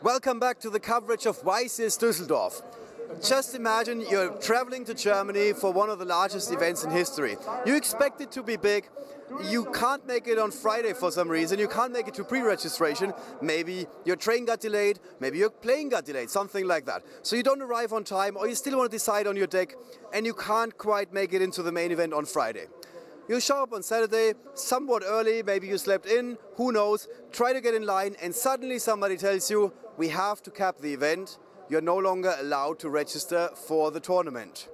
Welcome back to the coverage of YCS Düsseldorf. Just imagine you're traveling to Germany for one of the largest events in history. You expect it to be big. You can't make it on Friday for some reason. You can't make it to pre-registration. Maybe your train got delayed. Maybe your plane got delayed. Something like that. So you don't arrive on time, or you still want to decide on your deck, and you can't quite make it into the main event on Friday. You show up on Saturday, somewhat early, maybe you slept in, who knows, try to get in line, and suddenly somebody tells you, we have to cap the event, you're no longer allowed to register for the tournament.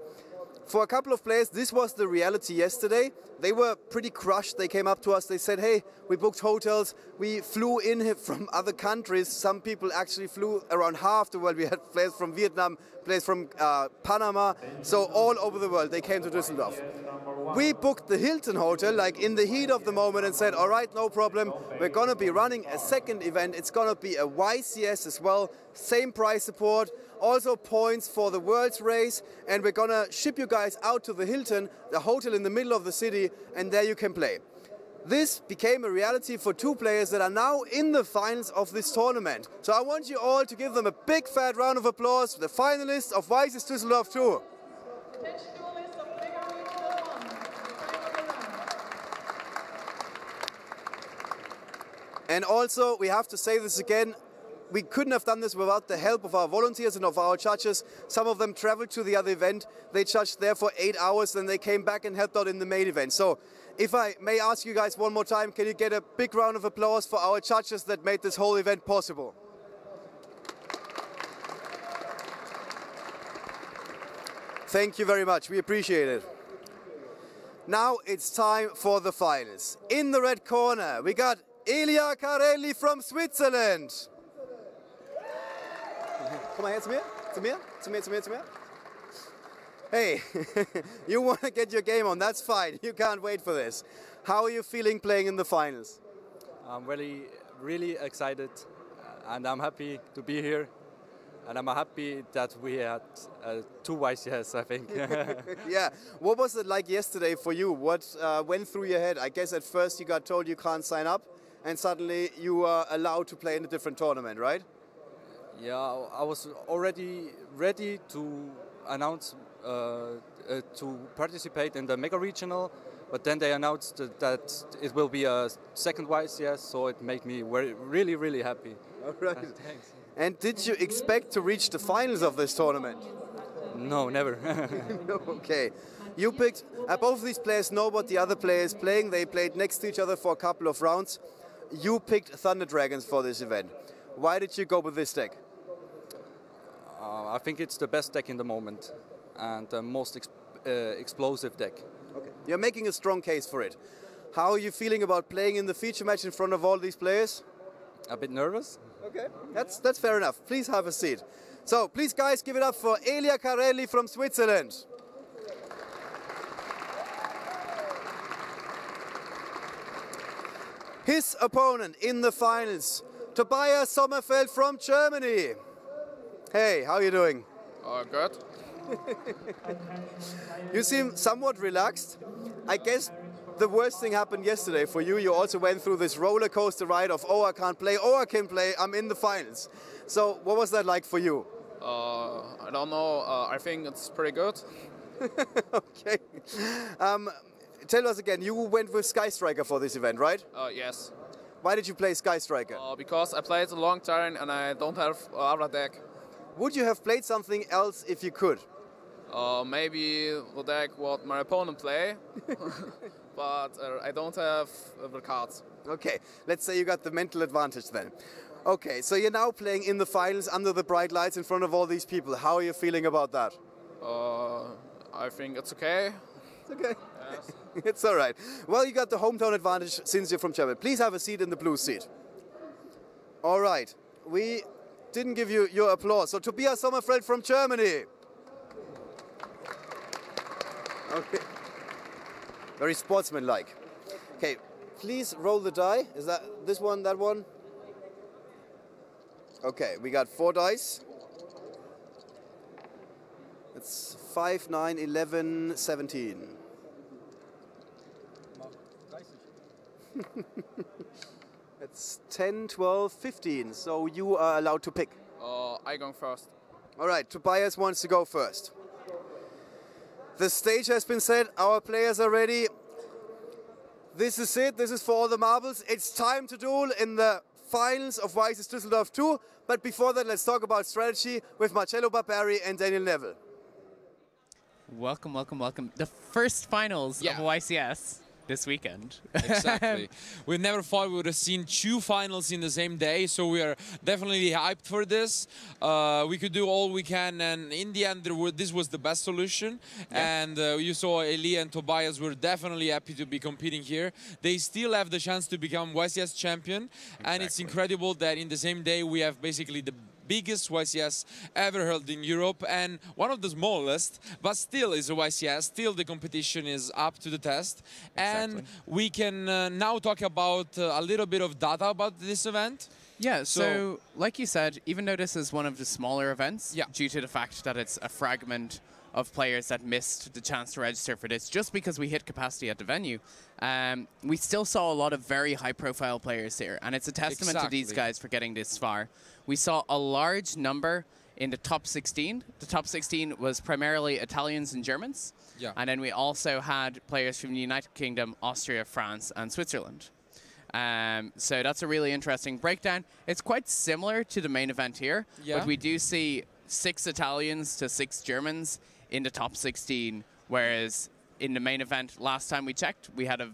For a couple of players, this was the reality yesterday. They were pretty crushed. They came up to us, they said, hey, we booked hotels, we flew in from other countries. Some people actually flew around half the world. We had players from Vietnam, players from Panama, so all over the world they came to Düsseldorf. We booked the Hilton Hotel like in the heat of the moment and said, all right, no problem. We're going to be running a second event. It's going to be a YCS as well. Same price support, also points for the World's race. And we're going to ship you guys out to the Hilton, the hotel in the middle of the city, and there you can play. This became a reality for two players that are now in the finals of this tournament. So I want you all to give them a big fat round of applause, the finalists of YCS Düsseldorf 2. And also, we have to say this again, we couldn't have done this without the help of our volunteers and of our judges. Some of them traveled to the other event, they judged there for 8 hours, then they came back and helped out in the main event. So, if I may ask you guys one more time, can you get a big round of applause for our judges that made this whole event possible? Thank you very much, we appreciate it. Now it's time for the finals. In the red corner, we got Elia Carelli from Switzerland. Komm mal her zu mir, zu mir, zu mir, zu mir, zu mir. Hey, you want to get your game on, that's fine. You can't wait for this. How are you feeling playing in the finals? I'm really excited, and I'm happy to be here. And I'm happy that we had 2 YCS, I think. Yeah, what was it like yesterday for you? What went through your head? I guess at first you got told you can't sign up, and suddenly you are allowed to play in a different tournament, right? Yeah, I was already ready to announce to participate in the Mega Regional, but then they announced that it will be a second YCS, so it made me really happy. All right. Thanks. And did you expect to reach the finals of this tournament? No, never. No, okay. You picked, both of these players know what the other player is playing. They played next to each other for a couple of rounds. You picked Thunder Dragons for this event. Why did you go with this deck? I think it's the best deck in the moment and the most explosive deck. Okay. You're making a strong case for it. How are you feeling about playing in the feature match in front of all these players? A bit nervous. Okay, that's fair enough. Please have a seat. So, please guys, give it up for Elia Carelli from Switzerland. His opponent in the finals, Tobias Sommerfeld from Germany. Hey, how are you doing? Good. You seem somewhat relaxed. I guess the worst thing happened yesterday for you. You also went through this roller coaster ride of, oh, I can't play, oh, I can play, I'm in the finals. So what was that like for you? I don't know. I think it's pretty good. Okay. Tell us again, you went with Sky Striker for this event, right? Yes. Why did you play Sky Striker? Because I played a long turn and I don't have other deck. Would you have played something else if you could? Maybe the deck what my opponent play, but I don't have the cards. Okay, let's say you got the mental advantage then. Okay, so you're now playing in the finals under the bright lights in front of all these people. How are you feeling about that? I think it's okay. It's okay. Yes. It's all right. Well, you got the hometown advantage since you're from Germany. Please have a seat in the blue seat. All right, we didn't give you your applause. So Tobias Sommerfeld from Germany. Okay. Very sportsmanlike. Okay, please roll the die. Is that this one, that one? Okay, we got 4 dice. It's 5, 9, 11, 17. It's 10, 12, 15, so you are allowed to pick. I go first. All right, Tobias wants to go first. The stage has been set, our players are ready. This is it, this is for all the marbles. It's time to duel in the finals of YCS Düsseldorf 2. But before that, let's talk about strategy with Marcello Barberi and Daniel Neville. Welcome, welcome, welcome. The first finals of YCS this weekend. Exactly. We never thought we would have seen 2 finals in the same day, so we are definitely hyped for this. We could do all we can, and in the end, this was the best solution. Yeah. And you saw Elia and Tobias were definitely happy to be competing here. They still have the chance to become YCS champion, and it's incredible that in the same day we have basically the biggest YCS ever held in Europe and one of the smallest, but still is a YCS. Still the competition is up to the test. And we can now talk about a little bit of data about this event. Yeah, so like you said, even though this is one of the smaller events, due to the fact that it's a fragment of players that missed the chance to register for this, just because we hit capacity at the venue, we still saw a lot of very high-profile players here, and it's a testament to these guys for getting this far. We saw a large number in the top 16. The top 16 was primarily Italians and Germans, and then we also had players from the United Kingdom, Austria, France, and Switzerland. So that's a really interesting breakdown. It's quite similar to the main event here, but we do see 6 Italians to 6 Germans in the top 16, whereas in the main event last time we checked, we had a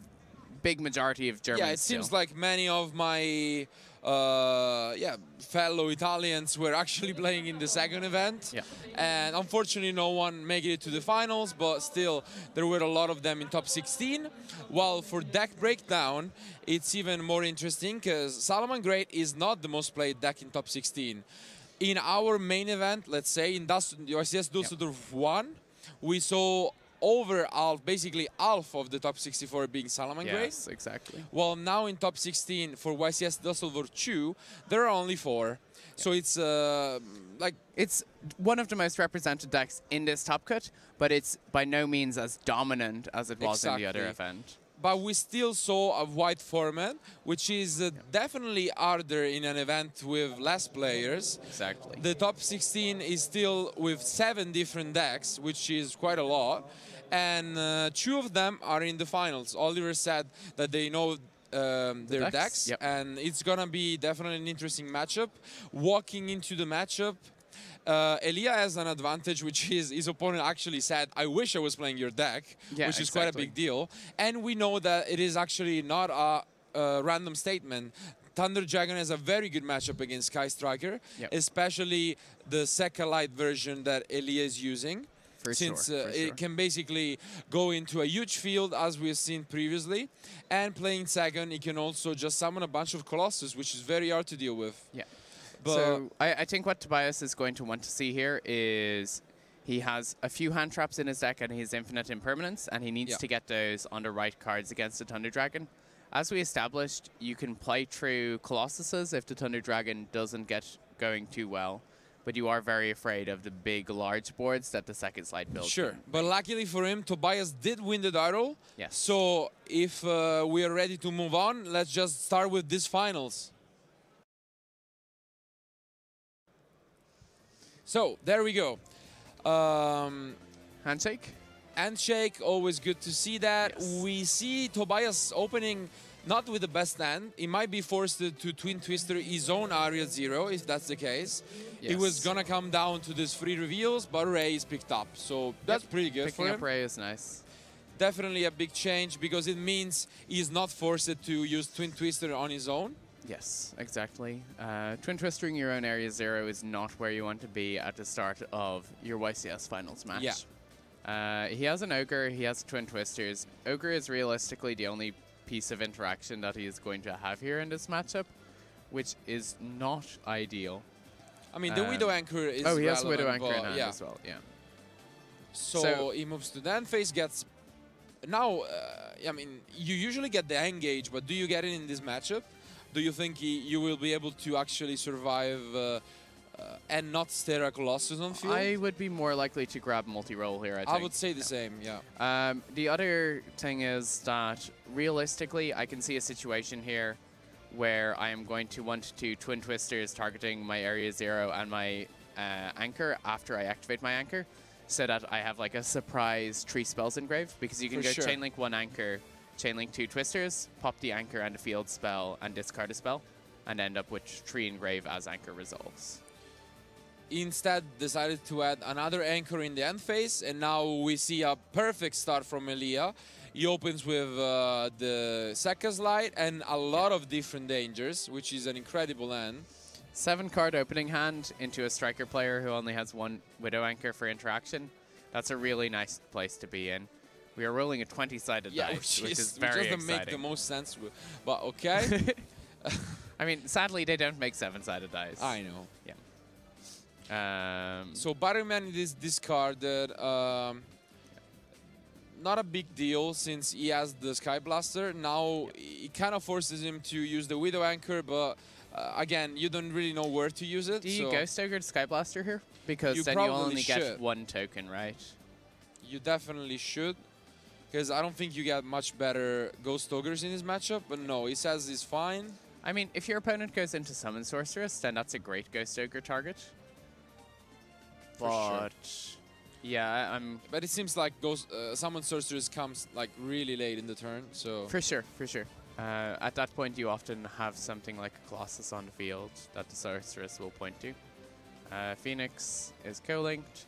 big majority of Germans. Yeah, it seems like many of my fellow Italians were actually playing in the second event. Yeah. And unfortunately, no one made it to the finals, but still, there were a lot of them in top 16. While for deck breakdown, it's even more interesting because Salomon Great is not the most played deck in top 16. In our main event, let's say, in YCS Düsseldorf 1, we saw over half, basically half of the top 64 being Salomon Great. Yes, exactly. Well, now in top 16 for YCS Düsseldorf 2, there are only 4. So it's it's one of the most represented decks in this top cut, but it's by no means as dominant as it was in the other event. But we still saw a wide format, which is definitely harder in an event with less players. Exactly. The top 16 is still with 7 different decks, which is quite a lot. And 2 of them are in the finals. Oliver said that they know their decks, and it's going to be definitely an interesting matchup. Walking into the matchup, Elia has an advantage, which is his opponent actually said, I wish I was playing your deck, which is quite a big deal. And we know that it is actually not a random statement. Thunder Dragon has a very good matchup against Sky Striker, especially the Sekka Light version that Elia is using. Since it can basically go into a huge field, as we've seen previously. And playing second, it can also just summon a bunch of Colossus, which is very hard to deal with. Yeah. So I think what Tobias is going to want to see here is he has a few hand traps in his deck and he's infinite impermanence, and he needs to get those on the right cards against the Thunder Dragon. As we established, you can play through Colossuses if the Thunder Dragon doesn't get going too well, but you are very afraid of the big, large boards that the second slide builds. Sure, but luckily for him, Tobias did win the battle. Yes. So if we are ready to move on, let's just start with these finals. So, there we go. Handshake? Handshake, always good to see that. Yes. We see Tobias opening not with the best hand. He might be forced to Twin Twister his own Area 0, if that's the case. Yes. It was going to come down to these 3 reveals, but Ray is picked up. So, that's pretty good for him. Picking up Ray is nice. Definitely a big change, because it means he's not forced to use Twin Twister on his own. Yes, exactly. Twin Twistering your own Area 0 is not where you want to be at the start of your YCS Finals match. Yeah. He has an Ogre, he has Twin Twisters. Ogre is realistically the only piece of interaction that he is going to have here in this matchup, which is not ideal. I mean, the Widow Anchor is he has Widow relevant, Anchor in hand as well, So he moves to the end phase, gets... Now, I mean, you usually get the engage, but do you get it in this matchup? Do you think you will be able to actually survive and not stare at Colossus on field? I would be more likely to grab multi-roll here, I think. I would say the same, The other thing is that, realistically, I can see a situation here where I am going to want to Twin Twisters targeting my Area 0 and my anchor after I activate my anchor, so that I have like a surprise 3 spells engraved, because you can go Chainlink 1 anchor, Chainlink 2 Twisters, pop the anchor and a field spell and discard a spell, and end up with 3 engrave as anchor resolves. Instead decided to add another anchor in the end phase, and now we see a perfect start from Elia. He opens with the Sekka's Light and a lot of different dangers, which is an incredible end. 7-card opening hand into a striker player who only has 1 Widow Anchor for interaction. That's a really nice place to be in. We are rolling a 20-sided dice, which is very exciting. Which doesn't make the most sense, but okay. I mean, sadly, they don't make 7-sided dice. I know. Yeah. So Barryman is discarded. Not a big deal since he has the Sky Blaster. Now it kind of forces him to use the Widow Anchor, but again, you don't really know where to use it. Do you Ghost Ogre the Sky Blaster here? Because then you only get 1 token, right? You definitely should, because I don't think you get much better Ghost Ogres in this matchup, but no, he says he's fine. I mean, if your opponent goes into Summon Sorceress, then that's a great Ghost Ogre target. But yeah, But it seems like Summon Sorceress comes like really late in the turn, so. For sure. At that point, you often have something like a Colossus on the field that the Sorceress will point to. Phoenix is co-linked.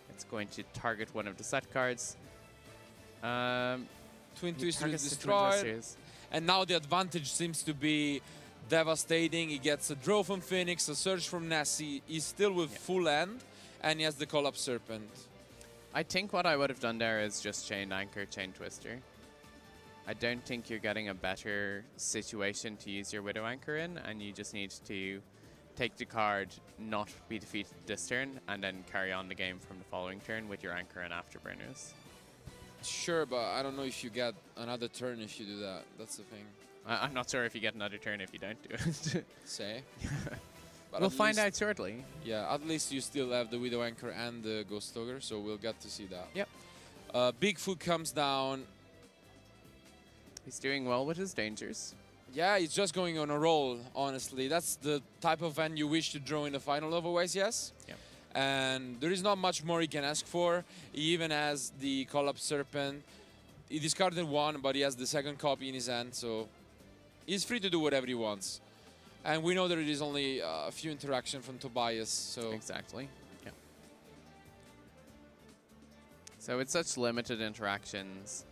It's going to target one of the set cards. Twin Twister is destroyed. And now the advantage seems to be devastating. He gets a draw from Phoenix, a search from Nessie. He's still with full end, and he has the Call Up Serpent. I think what I would have done there is just Chain Anchor, Chain Twister. I don't think you're getting a better situation to use your Widow Anchor in, and you just need to take the card, not be defeated this turn, and then carry on the game from the following turn with your Anchor and Afterburners. Sure, but I don't know if you get another turn if you do that. That's the thing. I'm not sure if you get another turn if you don't do it. Say. But we'll find out shortly. Yeah, at least you still have the Widow Anchor and the Ghost Ogre, so we'll get to see that. Yep. Bigfoot comes down. He's doing well with his dangers. Yeah, he's just going on a roll, honestly. That's the type of end you wish to draw in the final of a YCS. Yep. And there is not much more he can ask for. He even has the Call Up Serpent. He discarded 1, but he has the 2nd copy in his hand, so he's free to do whatever he wants. And we know there is only a few interactions from Tobias, so... Exactly, yeah. So with such limited interactions,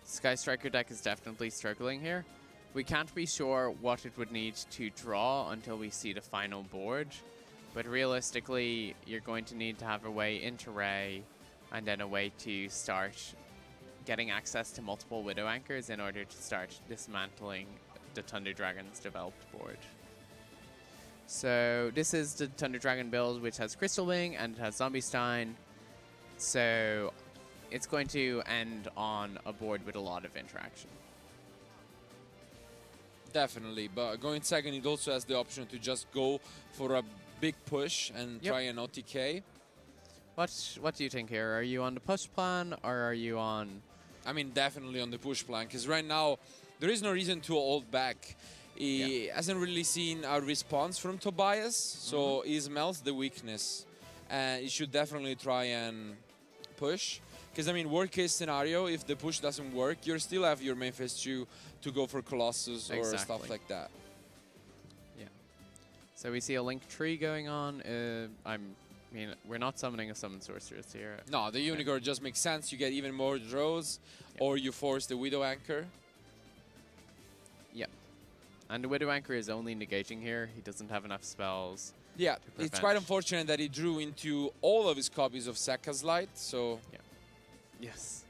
Sky Striker deck is definitely struggling here. We can't be sure what it would need to draw until we see the final board, but realistically, you're going to need to have a way into Ray, and then a way to start getting access to multiple Widow Anchors in order to start dismantling the Thunder Dragon's developed board. So this is the Thunder Dragon build, which has Crystal Wing and it has Zombie Stein. So it's going to end on a board with a lot of interaction. Definitely, but going second, it also has the option to just go for a big push and try an OTK. What do you think here? Are you on the push plan or are you on... I mean, definitely on the push plan, because right now there is no reason to hold back. He hasn't really seen a response from Tobias, so he smells the weakness. And he should definitely try and push. Because, I mean, worst case scenario, if the push doesn't work, you still have your main phase 2 to go for Colossus or stuff like that. Yeah. So we see a Link tree going on. I mean, we're not summoning a Summon Sorceress here. No, the Unicorn just makes sense. You get even more draws, or you force the Widow Anchor. Yep. And the Widow Anchor is only negating here. He doesn't have enough spells. Yeah, it's quite unfortunate that he drew into all of his copies of Sekka's Light, so... Yeah. Yes.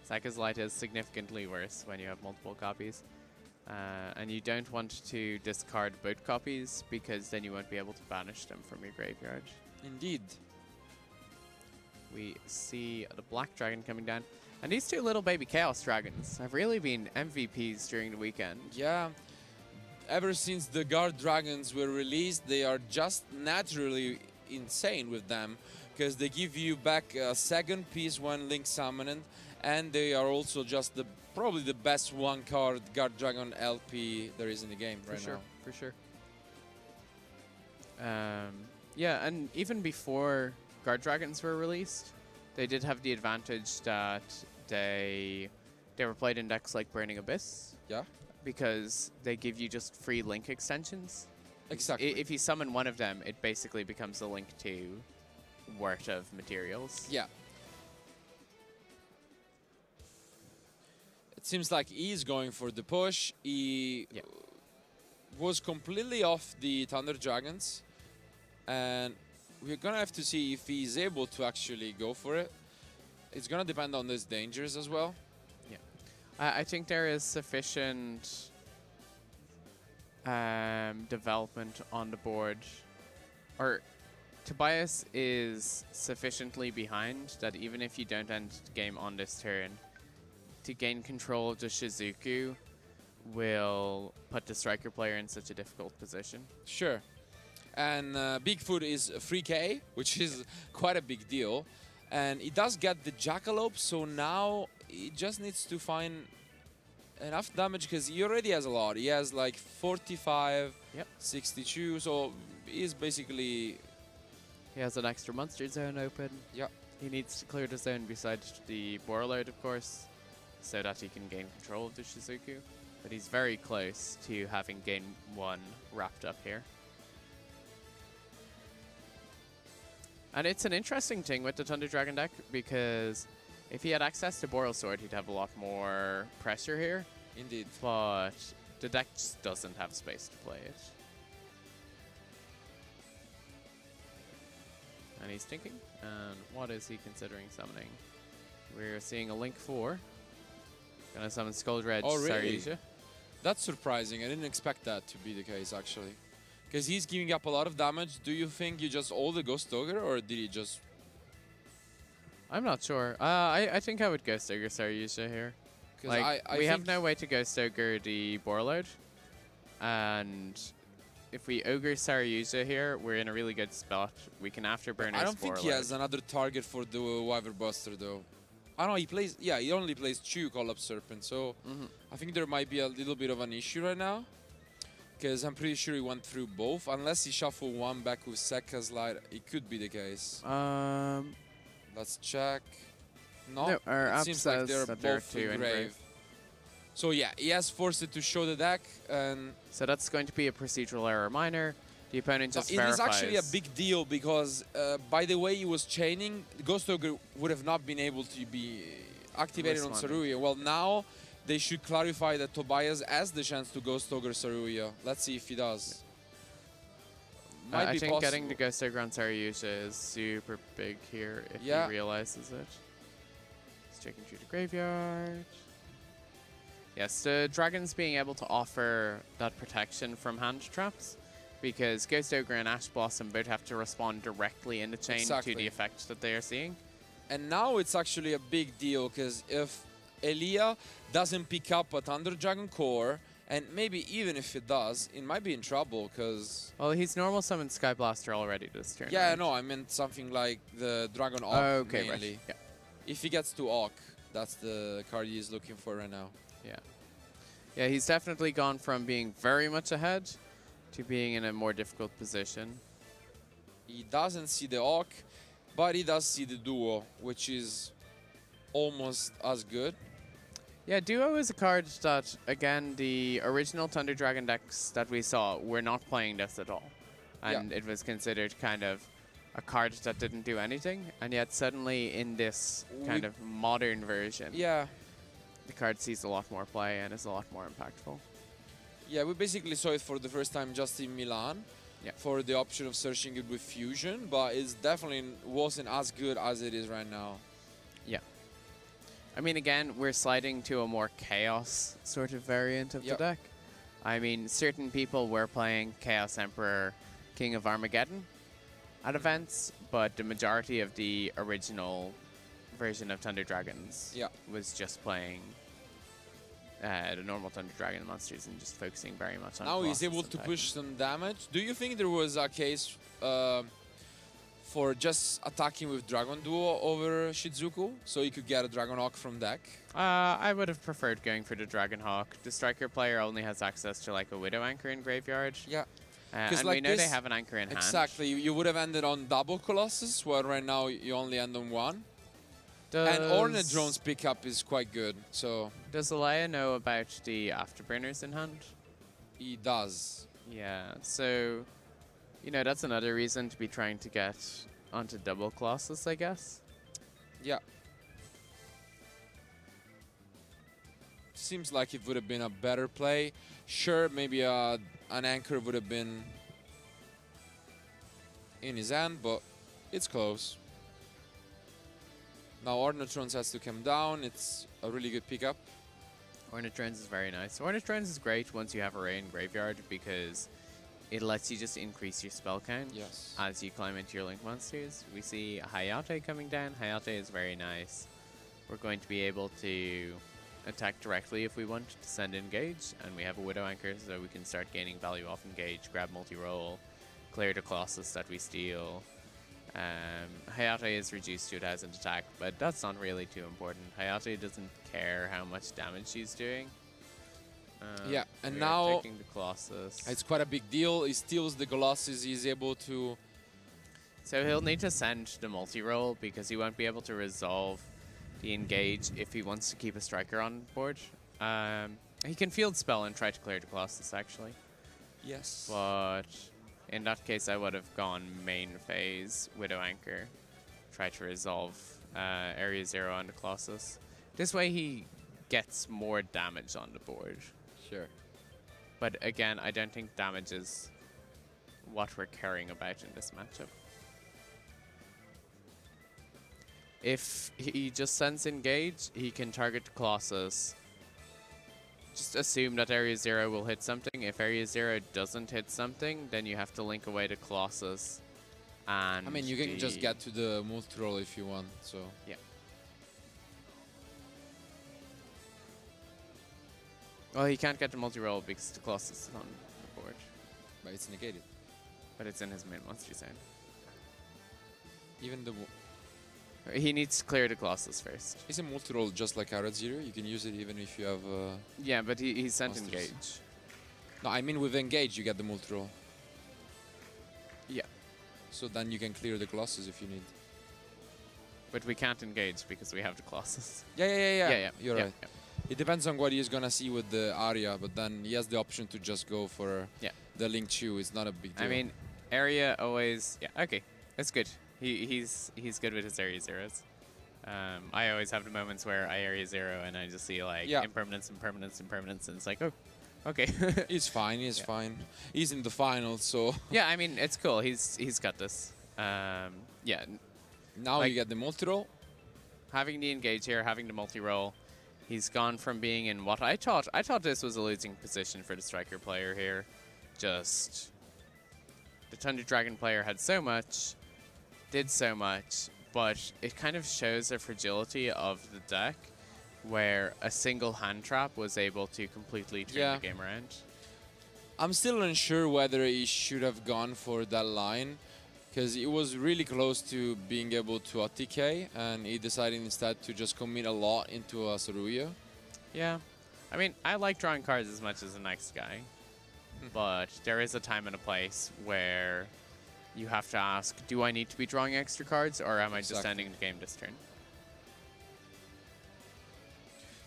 Sekka's Light is significantly worse when you have multiple copies. And you don't want to discard both copies, because then you won't be able to banish them from your graveyard. Indeed. We see the Black Dragon coming down. And these two little baby Chaos Dragons have really been MVPs during the weekend. Yeah. Ever since the Guard Dragons were released, they are just naturally insane with them, because they give you back a second piece when Link summoned, and they are also just the probably the best one-card Guard Dragon LP there is in the game right now. For sure. Yeah, and even before Guard Dragons were released, they did have the advantage that they were played in decks like Burning Abyss. Yeah. Because they give you just free link extensions. Exactly. If you summon one of them, it basically becomes a link to worth of materials. Yeah. It seems like he's going for the push. He was completely off the Thunder Dragons. And we're going to have to see if he's able to actually go for it. It's going to depend on his dangers as well. Yeah. I think there is sufficient development on the board. Or Tobias is sufficiently behind that even if you don't end the game on this turn, to gain control of the Shizuku will put the striker player in such a difficult position. Sure. And Bigfoot is 3k, which is quite a big deal. And he does get the Jackalope, so now he just needs to find enough damage because he already has a lot. He has like 45, 62, so he's basically... He has an extra monster zone open. Yeah. He needs to clear the zone besides the Borreload, of course, so that he can gain control of the Shizuku. But he's very close to having game 1 wrapped up here. And it's an interesting thing with the Thunder Dragon deck, because if he had access to Boral Sword, he'd have a lot more pressure here. Indeed. But the deck just doesn't have space to play it. And he's thinking, and what is he considering summoning? We're seeing a Link 4. Gonna summon Skull Red Saryuja. That's surprising. I didn't expect that to be the case, actually. Because he's giving up a lot of damage. Do you think you just ult the Ghost Ogre, or did he just... I'm not sure. I think I would Ghost Ogre Saryuja here. Like, we have no way to Ghost Ogre the Borreload. And if we Ogre Saryuja here, we're in a really good spot. We can Afterburn his I don't think he has another target for the Wyver Buster, though. I don't know, he plays... Yeah, he only plays 2 Call Up Serpent, so... I think there might be a little bit of an issue right now. Because I'm pretty sure he went through both. Unless he shuffled one back with Sekka Slide, it could be the case. Let's check. No, it seems like they're both in grave. So yeah, he has forced it to show the deck. And so that's going to be a procedural error minor. The opponent just verifies. It is actually a big deal because by the way he was chaining, Ghost Ogre would have not been able to be activated on Saryuja. Well, now they should clarify that Tobias has the chance to Ghost Ogre Saryuja. Let's see if he does. I think getting the Ghost Ogre on Saryuja is super big here if he realizes it. He's checking through the graveyard. Yes, the Dragons being able to offer that protection from hand traps, because Ghost Ogre and Ash Blossom both have to respond directly in the chain to the effect that they are seeing. And now it's actually a big deal, because if Elia doesn't pick up a Thunder Dragon core, and maybe even if it does, it might be in trouble, because... Well, he's normal summoned Sky Blaster already this turn. Yeah, no, I meant something like the Dragon Arc mainly. Right. Yeah. If he gets to Arc, that's the card he's looking for right now. Yeah. Yeah, he's definitely gone from being very much ahead to being in a more difficult position. He doesn't see the Arc, but he does see the Duo, which is almost as good. Yeah, Duo is a card that, again, the original Thunder Dragon decks that we saw were not playing this at all. And it was considered kind of a card that didn't do anything. And yet suddenly in this kind of modern version, the card sees a lot more play and is a lot more impactful. Yeah, we basically saw it for the first time just in Milan for the option of searching it with Fusion, but it definitely wasn't as good as it is right now. Yeah. I mean, again, we're sliding to a more Chaos sort of variant of the deck. I mean, certain people were playing Chaos Emperor, King of Armageddon at events, but the majority of the original version of Thunder Dragons was just playing the normal Thunder Dragon monsters and just focusing very much on... Now he's able to push some damage. Do you think there was a case for just attacking with Dragon Duo over Shizuku, so you could get a Dragon Hawk from deck. I would have preferred going for the Dragon Hawk. The striker player only has access to like a Widow Anchor in graveyard. Yeah. And like we know they have an anchor in hand. Exactly. You would have ended on double Colossus, where right now you only end on one. And Ornidrone's pickup is quite good. So does Elia know about the Afterburners in hand? He does. Yeah, so, you know, that's another reason to be trying to get onto double Colossus, I guess. Yeah. Seems like it would have been a better play. Sure, maybe an anchor would have been in his hand, but it's close. Now Ornithrones has to come down. It's a really good pickup. Ornithrones is very nice. Ornithrones is great once you have Array in graveyard because it lets you just increase your spell count as you climb into your Link monsters. We see Hayate coming down. Hayate is very nice. We're going to be able to attack directly if we want to send engage, and we have a Widow Anchor so we can start gaining value off engage, grab multi-roll, clear the Colossus that we steal. Hayate is reduced to 1000 attack, but that's not really too important. Hayate doesn't care how much damage she's doing. Yeah, and now taking the Colossus. It's quite a big deal. He steals the Colossus. He's able to... So he'll need to send the multi-roll because he won't be able to resolve the engage if he wants to keep a striker on board. He can field spell and try to clear the Colossus, actually. Yes. But in that case, I would have gone main phase, Widow Anchor, try to resolve Area 0 on the Colossus. This way he gets more damage on the board. Sure. But again, I don't think damage is what we're caring about in this matchup. If he just sends engage, he can target the Colossus. Just assume that Area 0 will hit something. If Area 0 doesn't hit something, then you have to link away the Colossus. And I mean, you can just get to the multi-roll if you want, so... Yeah. Well, he can't get the multi-roll because the Colossus is on the board. But it's negated. But it's in his main monster zone. Even the... He needs to clear the Colossus first. Is a multi-roll just like Red Zero? You can use it even if you have... yeah, but he sent monsters. engage. No, I mean with engage you get the multi-roll. Yeah. So then you can clear the Colossus if you need. But we can't engage because we have the Colossus. Yeah. You're right. Yeah. It depends on what he's gonna see with the Arya, but then he has the option to just go for the Link Chew. It's not a big deal. I mean, Area always... Yeah, okay. That's good. He's good with his Area Zeros. I always have the moments where I Area 0 and I just see like impermanence, and it's like, oh, okay. He's fine, he's fine. He's in the finals, so... Yeah, I mean, it's cool. He's got this. Yeah. Now like, you get the multi-roll. Having the engage here, having the multi-roll, he's gone from being in what I thought this was a losing position for the striker player here. Just the Thunder Dragon player had so much, did so much, but it kind of shows the fragility of the deck where a single hand trap was able to completely turn the game around. I'm still unsure whether he should have gone for that line because it was really close to being able to OTK and he decided instead to just commit a lot into a Saruya. Yeah. I mean, I like drawing cards as much as the next guy, but there is a time and a place where you have to ask, do I need to be drawing extra cards or am I just ending the game this turn?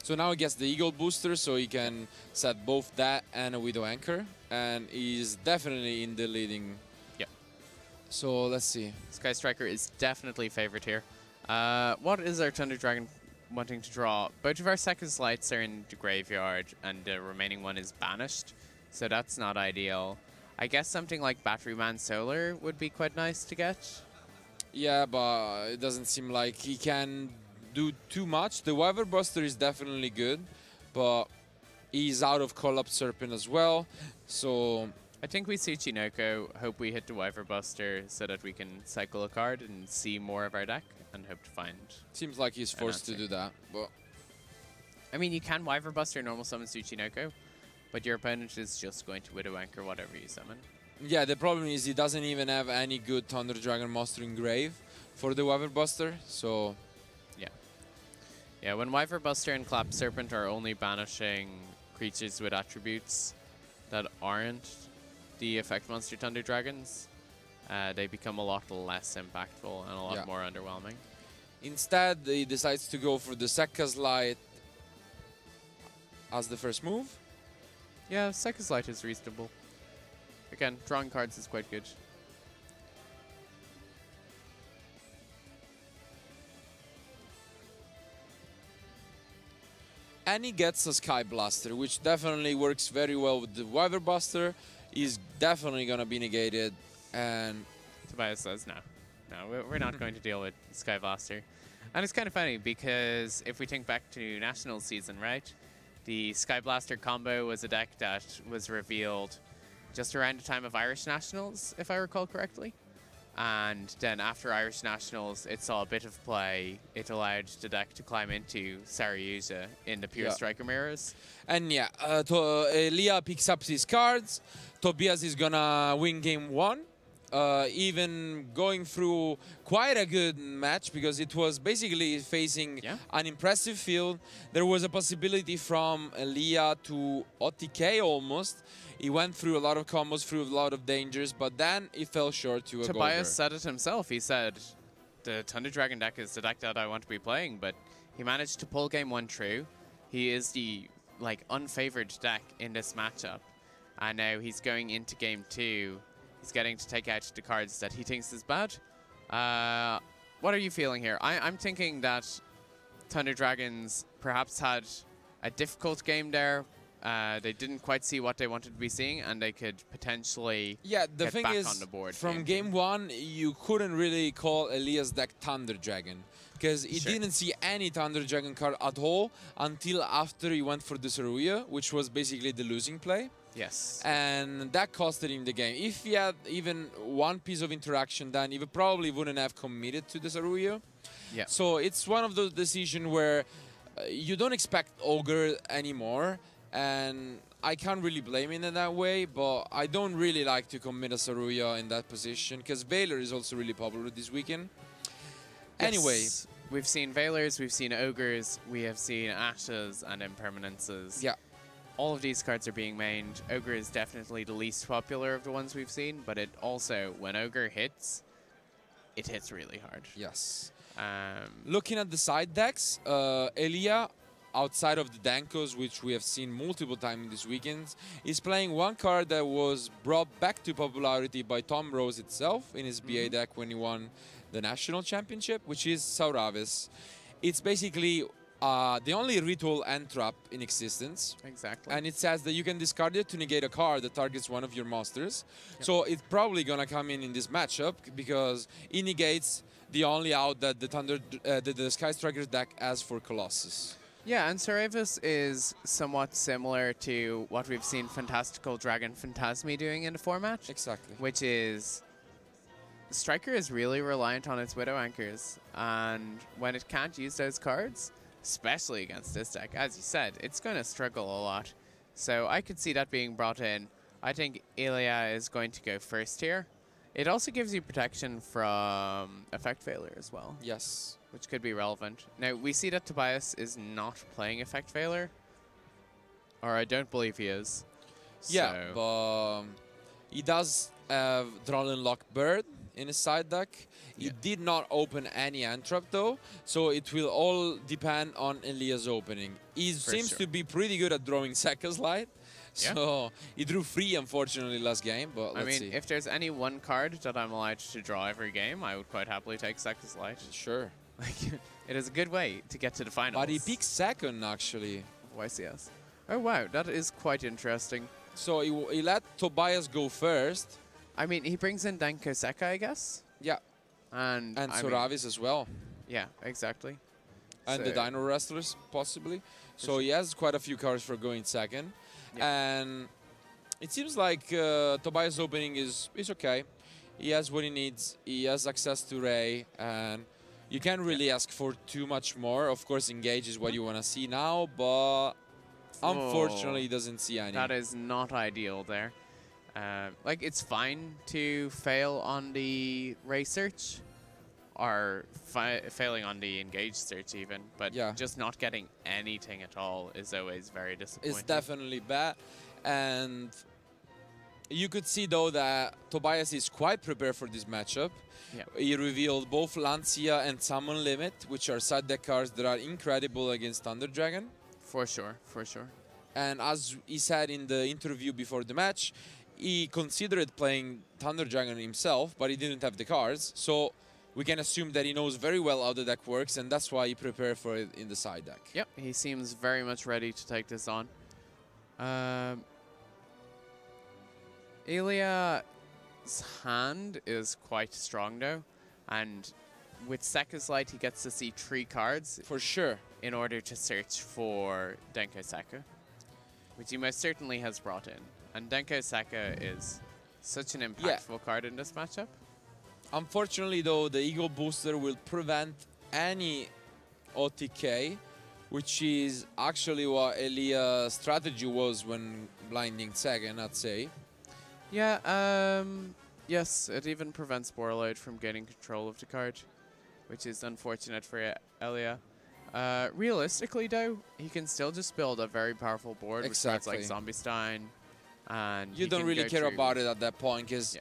So now he gets the Eagle booster so he can set both that and a Widow Anchor and he's definitely in the leading. Yeah. So let's see. Sky Striker is definitely favored here. What is our Thunder Dragon wanting to draw? Both of our second slights are in the graveyard and the remaining one is banished, so that's not ideal. I guess something like Batteryman Solar would be quite nice to get. Yeah, but it doesn't seem like he can do too much. The Wyver Buster is definitely good, but he's out of Collapse Serpent as well, so... I think we see Chinoko, hope we hit the Wyver Buster so that we can cycle a card and see more of our deck and hope to find... Seems like he's forced to do that, but... I mean, you can Wyver Buster normal summon Tsuchinoko, but your opponent is just going to Widow Anchor whatever you summon. Yeah, the problem is he doesn't even have any good Thunder Dragon Monster in Grave for the Wyvern Buster, so... Yeah, when Wyvern Buster and Clap Serpent are only banishing creatures with attributes that aren't the effect monster Thunder Dragons, they become a lot less impactful and a lot more underwhelming. Instead, he decides to go for the Sekka's Light as the first move. Yeah, Sekka's Light is reasonable. Again, drawing cards is quite good. And he gets a Sky Blaster, which definitely works very well with the Wyvern Buster. He's definitely going to be negated. And Tobias says, no, we're not going to deal with Sky Blaster. And it's kind of funny because if we think back to National season, right? The Sky Blaster combo was a deck that was revealed just around the time of Irish Nationals, if I recall correctly. And then after Irish Nationals, it saw a bit of play. It allowed the deck to climb into Saryuja in the pure striker mirrors. And yeah, Elia picks up his cards. Tobias is gonna win game 1. Even going through quite a good match because it was basically facing an impressive field. There was a possibility from Elia to OTK almost. He went through a lot of combos, through a lot of dangers, but then he fell short to a Tobias said it himself. He said, the Thunder Dragon deck is the deck that I want to be playing, but he managed to pull game 1 through. He is the unfavored deck in this matchup. And now he's going into game 2. He's getting to take out the cards that he thinks is bad. What are you feeling here? I'm thinking that Thunder Dragons perhaps had a difficult game there. They didn't quite see what they wanted to be seeing, and they could potentially get back on the board. From game 1, you couldn't really call Elia's deck Thunder Dragon because he didn't see any Thunder Dragon card at all until after he went for the Saruya, which was basically the losing play. Yes. And that costed him the game. If he had even one piece of interaction, then he probably wouldn't have committed to the Saruya. Yeah. So it's one of those decisions where you don't expect Ogre anymore. And I can't really blame him in that way, but I don't really like to commit a Saruya in that position because Valor is also really popular this weekend. Yes. Anyway. We've seen Valors, we've seen Ogres, we have seen Ashes and Impermanences. Yeah. All of these cards are being mained. Ogre is definitely the least popular of the ones we've seen, but it also, when Ogre hits, it hits really hard. Yes. Looking at the side decks, Elia, outside of the Dankos, which we have seen multiple times this weekend, is playing one card that was brought back to popularity by Tom Rose itself in his BA deck when he won the National Championship, which is Sauravis. It's basically the only ritual end trap in existence. Exactly. And it says that you can discard it to negate a card that targets one of your monsters. Yep. So it's probably going to come in this matchup because it negates the only out that the Sky Striker's deck has for Colossus. Yeah, and Sauravis is somewhat similar to what we've seen Fantastical Dragon Phantasmi doing in the format. Exactly. Which is, Striker is really reliant on its Widow Anchors, and when it can't use those cards, especially against this deck, as you said, it's going to struggle a lot. So I could see that being brought in. I think Elia is going to go first here. It also gives you protection from effect failure as well. Yes. Which could be relevant. Now, we see that Tobias is not playing Effect Failure. Or I don't believe he is. Yeah, but he does have Drolin Lock Bird in his side deck. He did not open any Antrap though, so it will all depend on Elia's opening. He seems to be pretty good at drawing Sekka's Light. So he drew 3 unfortunately last game, but let's see. If there's any one card that I'm allowed to draw every game, I would quite happily take Sekka's Light. Sure. It is a good way to get to the finals. But he picked second, actually. YCS. Oh, wow. That is quite interesting. So he let Tobias go first. I mean, he brings in Danko Sekka, I guess. Yeah. And Sauravis as well. Yeah, exactly. And the Dino Wrestlers, possibly. So he has quite a few cards for going second. Yeah. And it seems like Tobias' opening is okay. He has what he needs. He has access to Ray. And you can't really ask for too much more. Of course, Engage is what you want to see now, but unfortunately, he doesn't see any. That is not ideal there. Like, it's fine to fail on the race search, or failing on the engaged search even, but just not getting anything at all is always very disappointing. It's definitely bad, and you could see though that Tobias is quite prepared for this matchup. Yeah. He revealed both Lancia and Summon Limit, which are side deck cards that are incredible against Thunder Dragon. For sure, for sure. And as he said in the interview before the match, he considered playing Thunder Dragon himself, but he didn't have the cards. So we can assume that he knows very well how the deck works, and that's why he prepared for it in the side deck. Yep, he seems very much ready to take this on. Elia's hand is quite strong though, and with Sekka's Light he gets to see 3 cards. For sure. In order to search for Denko Sekka, which he most certainly has brought in. And Denko Sekka is such an impactful card in this matchup. Unfortunately though, the Ego Booster will prevent any OTK, which is actually what Elia's strategy was when blinding Sekka, I'd say. Yeah, yes, it even prevents Borreload from getting control of the card, which is unfortunate for Elia. Realistically though, he can still just build a very powerful board with cards like Zombie Stein, and you don't really care about it at that point, because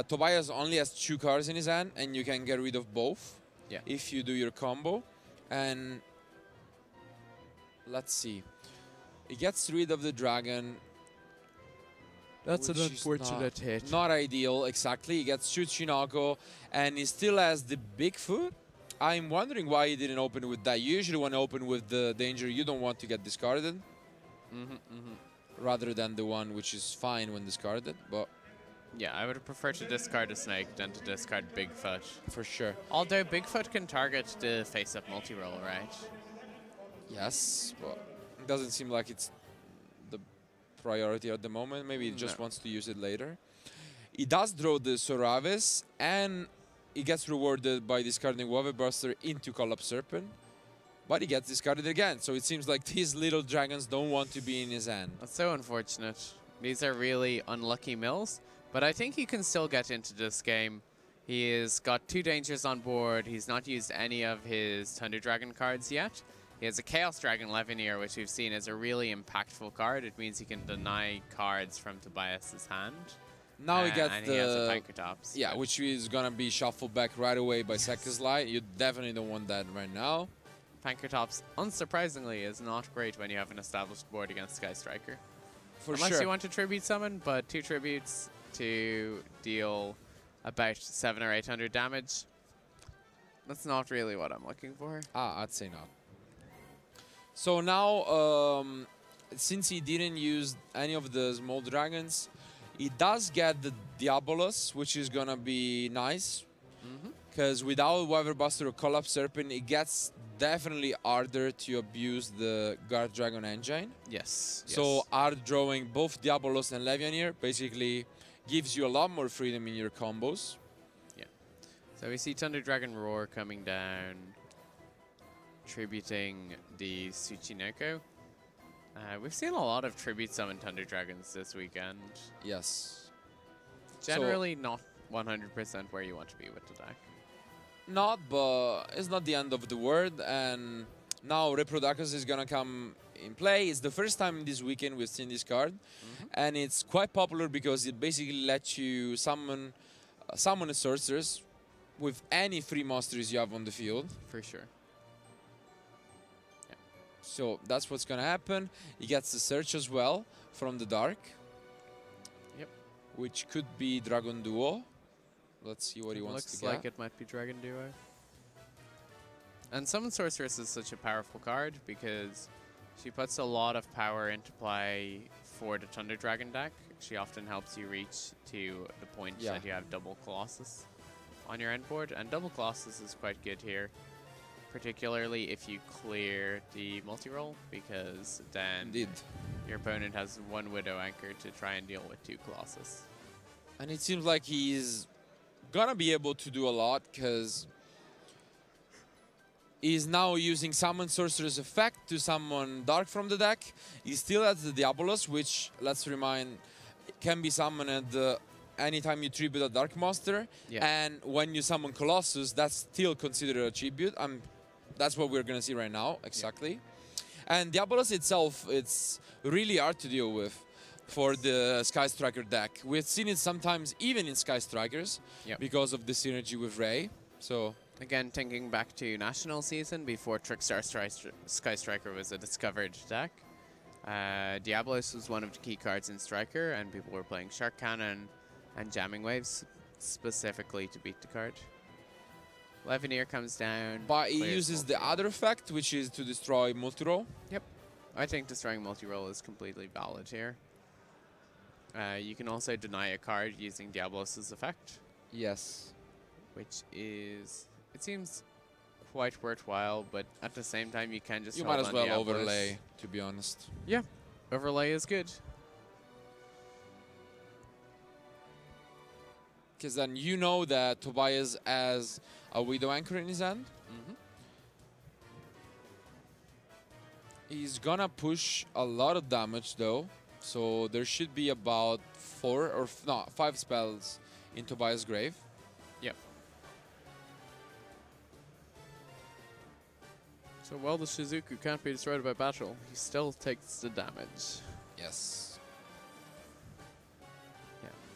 Tobias only has 2 cards in his hand, and you can get rid of both if you do your combo. And let's see, he gets rid of the dragon. That's an unfortunate hit. Not ideal, exactly. He gets 2 Chinako, and he still has the Bigfoot. I'm wondering why he didn't open with that. You usually want to open with the danger you don't want to get discarded, rather than the one which is fine when discarded. But yeah, I would prefer to discard a snake than to discard Bigfoot. For sure. Although Bigfoot can target the face-up multi-roll, right? Yes, but it doesn't seem like it's the priority at the moment. Maybe he just wants to use it later. He does draw the Soravis, and he gets rewarded by discarding Wave Buster into Collapse Serpent, but he gets discarded again. So it seems like these little dragons don't want to be in his hand. That's so unfortunate. These are really unlucky mills, but I think he can still get into this game. He has got 2 dangers on board. He's not used any of his Thunder Dragon cards yet. He has a Chaos Dragon Levineer, which we've seen as a really impactful card. It means he can deny cards from Tobias's hand. Now he gets he has a Pankratops. Yeah, which is going to be shuffled back right away by Sekka's Light. You definitely don't want that right now. Pankratops, unsurprisingly, is not great when you have an established board against Sky Striker. Unless you want to Tribute Summon, but 2 Tributes to deal about 700 or 800 damage. That's not really what I'm looking for. I'd say not. So now, since he didn't use any of the small dragons, he does get the Diabolus, which is gonna be nice, because without Weather Buster or Collapse Serpent, it gets definitely harder to abuse the Guard Dragon engine. Yes. So hard drawing both Diabolus and Levianeer basically gives you a lot more freedom in your combos. Yeah. So we see Thunder Dragon Roar coming down, tributing the Tsuchinoko. We've seen a lot of Tribute Summon Thunder Dragons this weekend. Yes. Generally not 100% where you want to be with the deck. Not, but it's not the end of the world. And now Reproductus is going to come in play. It's the first time this weekend we've seen this card. And it's quite popular because it basically lets you summon a sorceress with any free monsters you have on the field. For sure. So that's what's going to happen. He gets the search as well from the dark. Yep. Which could be Dragon Duo. Let's see what he wants to get. Looks like it might be Dragon Duo. And Summon Sorceress is such a powerful card because she puts a lot of power into play for the Thunder Dragon deck. She often helps you reach to the point that you have double Colossus on your end board. And double Colossus is quite good here, particularly if you clear the multi-roll, because then your opponent has 1 Widow Anchor to try and deal with 2 Colossus. And it seems like he's gonna be able to do a lot because he's now using Summon Sorcerer's effect to summon Dark from the deck. He still has the Diabolus, which, let's remind, can be summoned anytime you tribute a Dark Monster, and when you summon Colossus, that's still considered a tribute. That's what we're gonna see right now, exactly. And Diabolos itself, it's really hard to deal with for the Sky Striker deck. We've seen it sometimes even in Sky Strikers because of the synergy with Ray. So again, thinking back to National Season, before Trickstar Sky Striker was a discovered deck, Diabolos was one of the key cards in Striker, and people were playing Shark Cannon and Jamming Waves specifically to beat the card. Levineer comes down. But he uses the other effect, which is to destroy multi-roll. Yep. I think destroying multi-roll is completely valid here. You can also deny a card using Diabolos' effect. Yes. Which is, it seems quite worthwhile, but at the same time you can just You might as well overlay, to be honest. Yeah, overlay is good. Because then you know that Tobias has a Widow Anchor in his hand. He's gonna push a lot of damage though, so there should be about 5 spells in Tobias' grave. Yep. So while the Shizuku can't be destroyed by battle, he still takes the damage. Yes.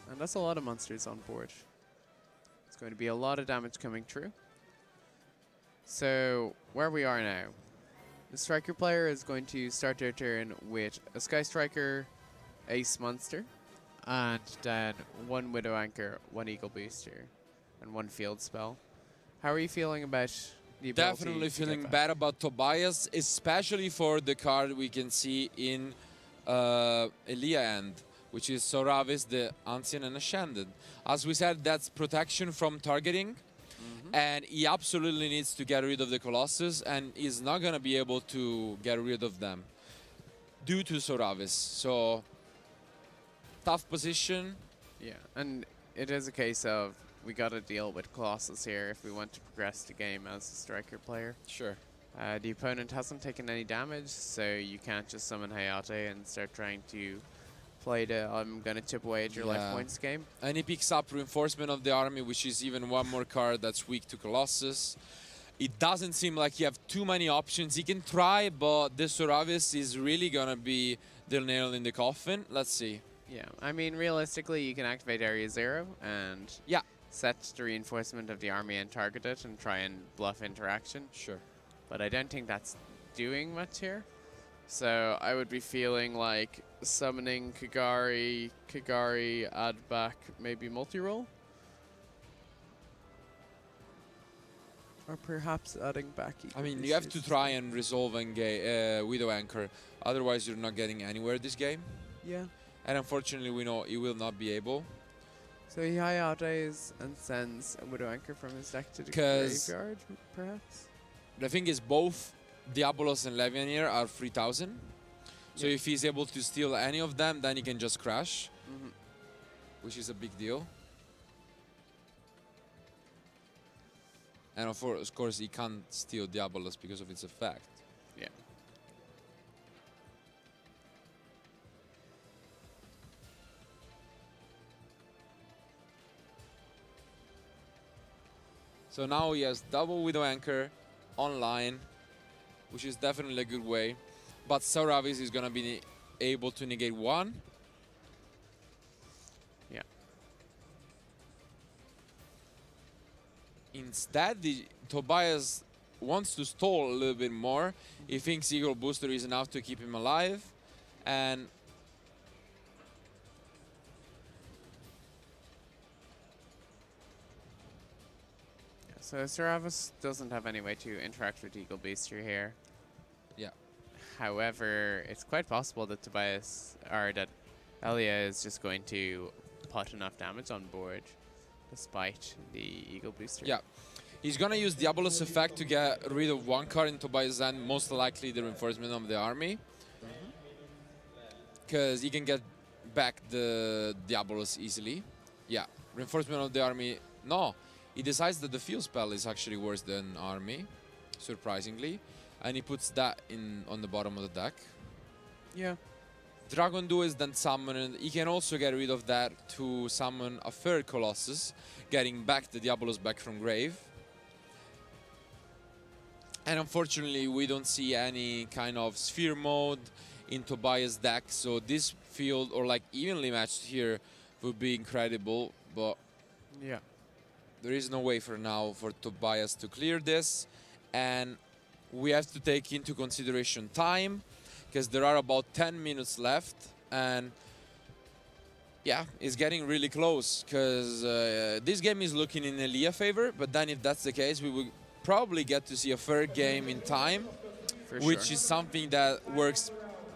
And that's a lot of monsters on board. It's going to be a lot of damage coming through. So where we are now, the Striker player is going to start their turn with a Sky Striker, Ace Monster, and then 1 Widow Anchor, 1 Eagle Booster, and 1 Field Spell. How are you feeling about the ability? Definitely feeling bad about Tobias, especially for the card we can see in Elia end, which is Soravis, the Ancient and Ascended. As we said, that's protection from targeting, and he absolutely needs to get rid of the Colossus, and he's not going to be able to get rid of them due to Soravis. So, tough position. Yeah, and it is a case of we got to deal with Colossus here if we want to progress the game as a Striker player. Sure. The opponent hasn't taken any damage, so you can't just summon Hayate and start trying to play the I'm going to chip away at your life points game. And he picks up Reinforcement of the Army, which is even one more card that's weak to Colossus. It doesn't seem like you have too many options. He can try, but the Soravis is really going to be the nail in the coffin. Let's see. Yeah, I mean, realistically, you can activate Area 0 and set the Reinforcement of the Army and target it and try and bluff interaction. Sure. But I don't think that's doing much here. So I would be feeling like summoning Kagari, add back maybe multi-roll. Or perhaps adding back I mean, you have to try and resolve Widow Anchor, otherwise you're not getting anywhere this game. Yeah. And unfortunately we know he will not be able. So he Hayates and sends a Widow Anchor from his deck to the graveyard, perhaps? The thing is, both Diabolos and Levineer are 3,000. So if he's able to steal any of them, then he can just crash, which is a big deal. And of course, he can't steal Diabolos because of its effect. Yeah. So now he has double Widow Anchor online, which is definitely a good way. But Soravis is going to be able to negate 1. Yeah. Instead, Tobias wants to stall a little bit more. He thinks Eagle Booster is enough to keep him alive. And so Soravis doesn't have any way to interact with Eagle Booster here. Yeah. However, it's quite possible that Tobias, or that Elia is just going to put enough damage on board despite the Eagle Booster. Yeah. He's going to use Diabolos effect to get rid of 1 card in Tobias' hand, most likely the Reinforcement of the Army. Because he can get back the Diabolos easily. Yeah. Reinforcement of the Army. No. He decides that the Field Spell is actually worse than Army, surprisingly. And he puts that on the bottom of the deck. Yeah. Dragon Duel is then summoned. He can also get rid of that to summon a third Colossus, getting back the Diabolos back from grave. And unfortunately, we don't see any kind of sphere mode in Tobias' deck, so this field, or like evenly matched here, would be incredible, but yeah, there is no way for now for Tobias to clear this, and we have to take into consideration time, because there are about 10 minutes left, and yeah, it's getting really close, because this game is looking in Elia favor, but then if that's the case, we will probably get to see a third game in time, which is something that works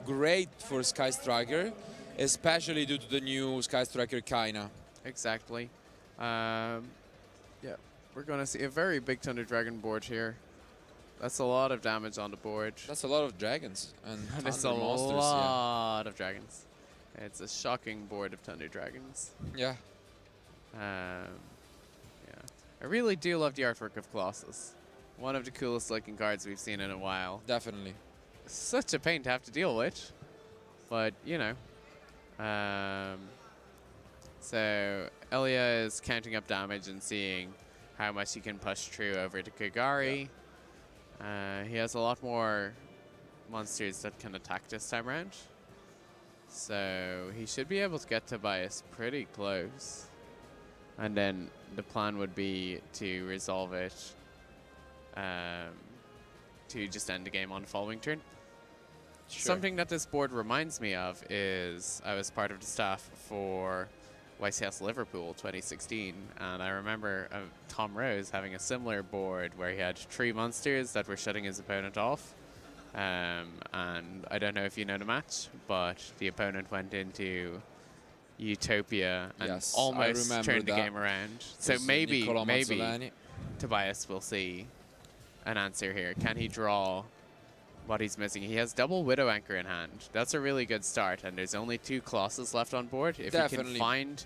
great for Sky Striker, especially due to the new Sky Striker Kaina. Exactly. Yeah, we're going to see a very big Thunder Dragon board here. That's a lot of damage on the board. That's a lot of dragons and That's a monsters, lot of dragons. It's a shocking board of Thunder Dragons. Yeah. Yeah. I really do love the artwork of Colossus. One of the coolest looking cards we've seen in a while. Definitely. Such a pain to have to deal with, but you know. So Elia is counting up damage and seeing how much he can push through over to Kagari. He has a lot more monsters that can attack this time around. So he should be able to get Tobias pretty close. And then the plan would be to resolve it to just end the game on the following turn. Sure. Something that this board reminds me of is I was part of the staff for YCS Liverpool 2016, and I remember Tom Rose having a similar board where he had 3 monsters that were shutting his opponent off. And I don't know if you know the match, but the opponent went into Utopia and almost turned the game around. So maybe Tobias will see an answer here. Can he draw what he's missing? He has double Widow Anchor in hand. That's a really good start, and there's only 2 Colossus left on board. If he can find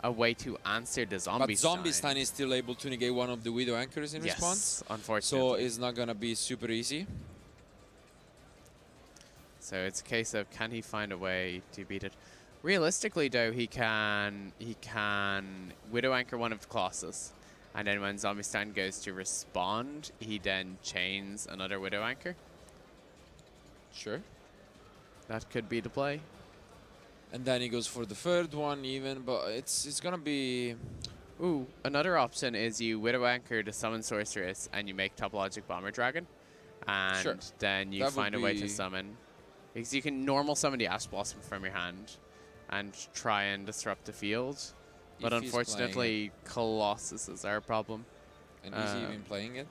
a way to answer the Zombie Stein. But Zombie Stein is still able to negate one of the Widow Anchors in response. Unfortunately. So it's not going to be super easy. So it's a case of, can he find a way to beat it? Realistically, though, he can Widow Anchor one of the Colossus, and then when Zombie Stein goes to respond, he then chains another Widow Anchor. Sure. That could be the play. And then he goes for the third one even, but it's gonna be... Ooh, another option is you Widow Anchor the Summon Sorceress and you make Topologic Bomber Dragon, and then you find a way to summon. Because you can normal summon the Ash Blossom from your hand and try and disrupt the field. But unfortunately, Colossus are a problem. And is he even playing it?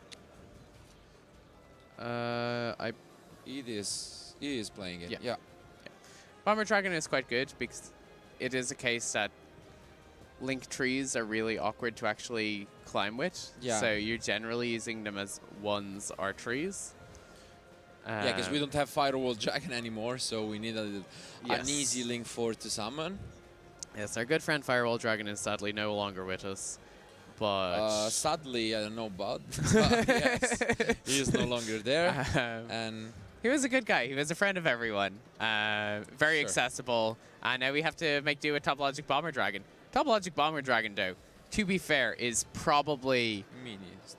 He is playing it, yeah. Bomber Dragon is quite good because it is a case that link trees are really awkward to actually climb with. Yeah. So you're generally using them as 1s or 3s. Yeah, because we don't have Firewall Dragon anymore, so we need an easy link 4 to summon. Yes, our good friend Firewall Dragon is sadly no longer with us. But sadly, I don't know, but yes, he is no longer there. And he was a good guy. He was a friend of everyone. Very accessible. And now we have to make do with Topologic Bomber Dragon. Topologic Bomber Dragon, though, to be fair, is probably... meaniest.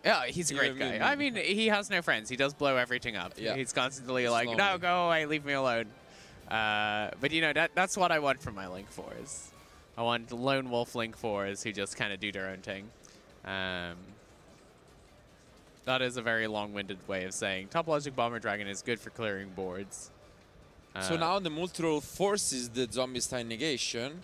Yeah, he's a great guy. I mean, he has no friends. He does blow everything up. Yeah. He's constantly like, no, go away, leave me alone. But, you know, that's what I want from my Link 4s. I want lone wolf Link 4s who just kind of do their own thing. That is a very long-winded way of saying Topologic Bomber Dragon is good for clearing boards. So now the multi-role forces the Zombie Stein negation.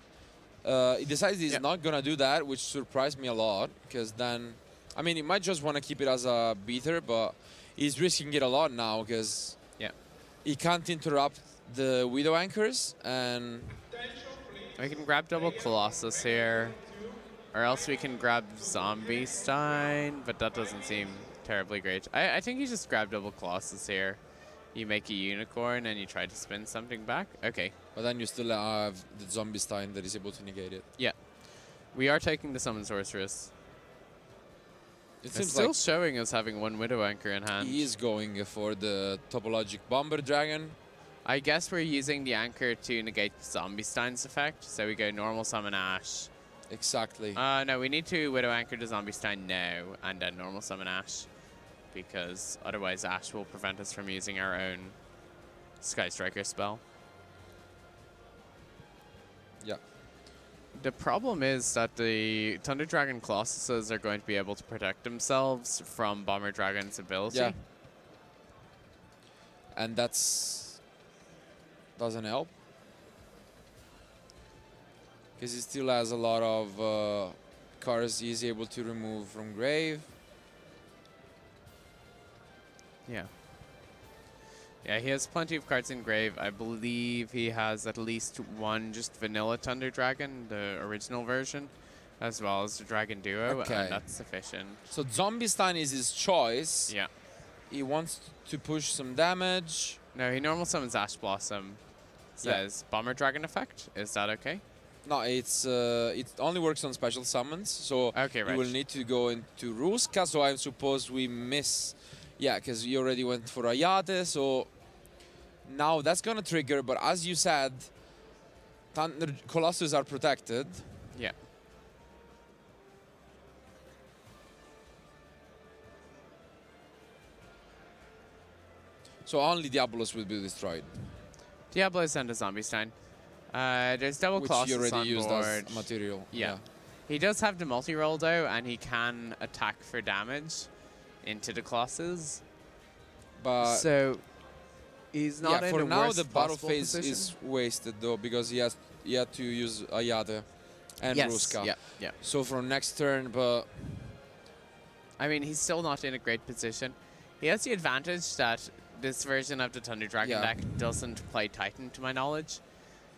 He decides he's not going to do that, which surprised me a lot, because then... I mean, he might just want to keep it as a beater, but he's risking it a lot now, because he can't interrupt the Widow Anchors, and... We can grab double Colossus here, or else we can grab Zombie Stein, but that doesn't seem terribly great. I think you just grab double Colossus here. You make a unicorn and you try to spin something back. Okay. But then you still have the Zombie Stein that is able to negate it. Yeah. We are taking the Summon Sorceress. It's still showing us having 1 Widow Anchor in hand. He is going for the Topologic Bomber Dragon. I guess we're using the anchor to negate Zombie Stein's effect. So we go normal summon Ash. Exactly. No, we need to Widow Anchor to Zombie Stein now and then normal summon Ash. Because otherwise Ash will prevent us from using our own Sky Striker spell. Yeah. The problem is that the Thunder Dragon Colossuses are going to be able to protect themselves from Bomber Dragon's ability. Yeah. And doesn't help. Because he still has a lot of cards he's able to remove from grave. Yeah. Yeah, he has plenty of cards in grave. I believe he has at least one just vanilla Thunder Dragon, the original version, as well as the Dragon Duo, and that's sufficient. So Zombie Stein is his choice. Yeah. He wants to push some damage. No, he normal summons Ash Blossom. Says Bomber Dragon effect. Is that okay? No, it only works on special summons, so you will need to go into Ruska, so I suppose we miss. Yeah, because you already went for Ayate, so now that's going to trigger, but as you said, Thunder Colossus are protected. Yeah. So only Diabolos will be destroyed. Diabolos and a Zombie Stein. There's double Colossus which you already on used board. as material. Yeah. He does have the multi-roll though, and he can attack for damage into the Colossus. But so he's not in for the now worst the battle possible phase position. is wasted though, because he had to use Ayate and Ruska. Yeah. So from next turn, but I mean, he's still not in a great position. He has the advantage that this version of the Thunder Dragon deck doesn't play Titan, to my knowledge.